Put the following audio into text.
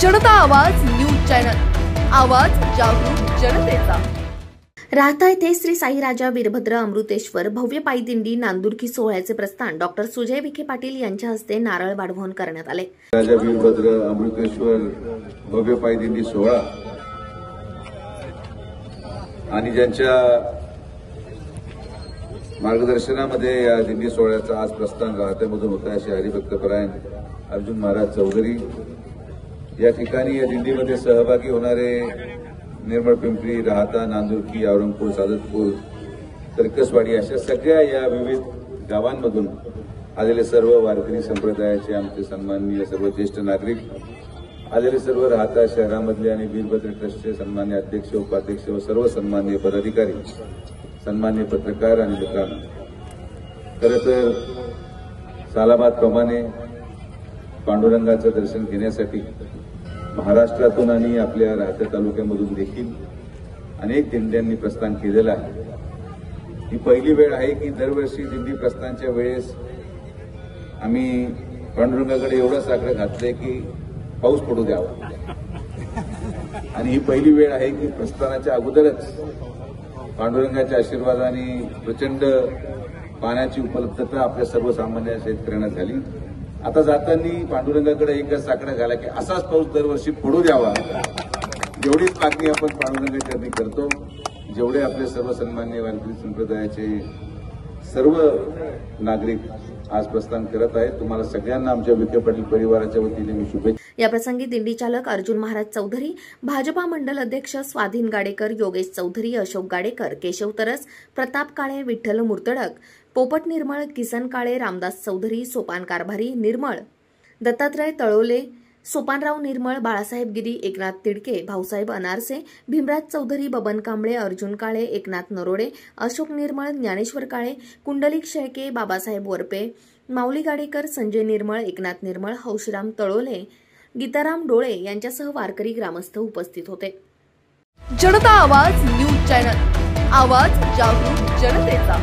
जनता आवाज news channel, आवाज जागरूक जनतेचा। राहता येथे श्री साई राजा वीरभद्र अमृतेश्वर भव्य पायी दिंडी नांदुरकी सोहळ्याचे प्रस्थान डॉक्टर सुजय विखे पाटील यांच्या हस्ते नारळ वाढवून करण्यात आले। राजा वीरभद्र अमृतेश्वर भव्य पायी दिंडी सोहळा आणि ज्यांच्या मार्गदर्शनामध्ये या दिंडी सोहळ्याचा आज प्रस्थान राहत्यामधून होत आहे असे हरिभक्तपरायण अर्जुन महाराज चौधरी या ठिकाणी या दिंडीमध्ये सहभागी होणारे निर्मळ पिंपरी, राहता, नांदुरकी, औरंगपूर, सादतपूर, तरकसवाडी अशा सगळ्या या विविध गावांमधून आलेले सर्व वारकरी संप्रदायाचे आमचे सन्माननीय सर्व ज्येष्ठ नागरिक, आलेले सर्व राहता शहरामधले आणि वीरभद्र ट्रस्टचे सन्मान्य अध्यक्ष, उपाध्यक्ष व सर्व सन्माननीय पदाधिकारी, सन्माननीय पत्रकार आणि मित्रांनो, खरं तर सालाबादप्रमाणे पांडुरंगाचं दर्शन घेण्यासाठी महाराष्ट्रातून आणि आपल्या राहत्या तालुक्यामधून देखील अनेक दिंड्यांनी प्रस्थान केलेलं आहे। ही पहिली वेळ आहे की दरवर्षी दिंडी प्रस्थानाच्या वेळेस आम्ही पांडुरंगाकडे एवढं साकडं घातलंय की पाऊस पडू द्यावा, आणि ही पहिली वेळ आहे की प्रस्थानाच्या अगोदरच पांडुरंगाच्या आशीर्वादाने प्रचंड पाण्याची उपलब्धता आपल्या सर्वसामान्य शेतकऱ्यांना झाली। आता जाताना पांडुरंगाकडे एकच साकडा घाला की असाच पाऊस दरवर्षी पडू द्यावा, जेवढीच मागणी आपण पांडुरंगाच्या करतो, जेवढे आपले सर्व सन्मान्य वारकरी संप्रदायाचे सर्व नागरिक आज प्रस्थान करत आहेत। तुम्हाला सगळ्यांना आमच्या विखे पाटील परिवाराच्या वतीने मी शुभेच्छा। या प्रसंगी दिंडी चालक अर्जुन महाराज चौधरी, भाजपा मंडल अध्यक्ष स्वाधीन गाडेकर, योगेश चौधरी, अशोक गाडेकर, केशव तरस, प्रताप काळे, विठ्ठल मुर्तडक, पोपट निर्मळ, किसन काळे, रामदास चौधरी, सोपान कारभारी निर्मळ, दत्तात्रय तळोले, सोपानराव निर्मळ, बाळासाहेब गिरी, एकनाथ तिडके, भाऊसाहेब अनारसे, भीमराज चौधरी, बबन कांबळे, अर्जुन काळे, एकनाथ नरोडे, अशोक निर्मळ, ज्ञानेश्वर काळे, कुंडलिक शेळके, बाबासाहेब वरपे, माऊली गाडेकर, संजय निर्मळ, एकनाथ निर्मळ, हौशीराम तळोले, गीताराम डोळे यांच्यासह वारकरी ग्रामस्थ उपस्थित होते। जनता आवाज न्यूज चॅनल, आवाज जागरूक जनतेचा।